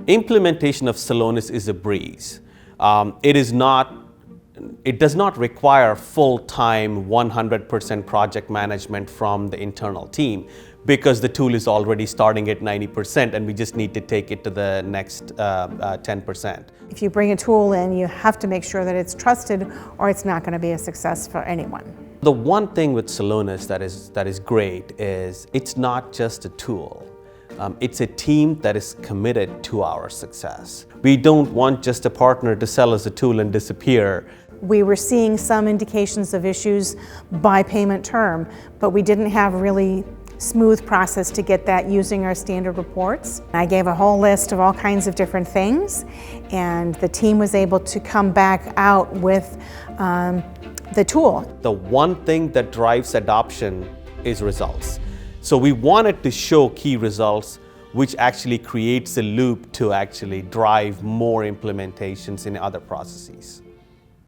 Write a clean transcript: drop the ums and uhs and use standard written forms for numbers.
Implementation of Celonis is a breeze. It does not require full-time 100% project management from the internal team because the tool is already starting at 90% and we just need to take it to the next 10%. If you bring a tool in, you have to make sure that it's trusted or it's not going to be a success for anyone. The one thing with Celonis that is great is it's not just a tool. It's a team that is committed to our success. We don't want just a partner to sell us a tool and disappear. We were seeing some indications of issues by payment term, but we didn't have really smooth process to get that using our standard reports. I gave a whole list of all kinds of different things, and the team was able to come back out with the tool. The one thing that drives adoption is results. So we wanted to show key results, which actually creates a loop to actually drive more implementations in other processes.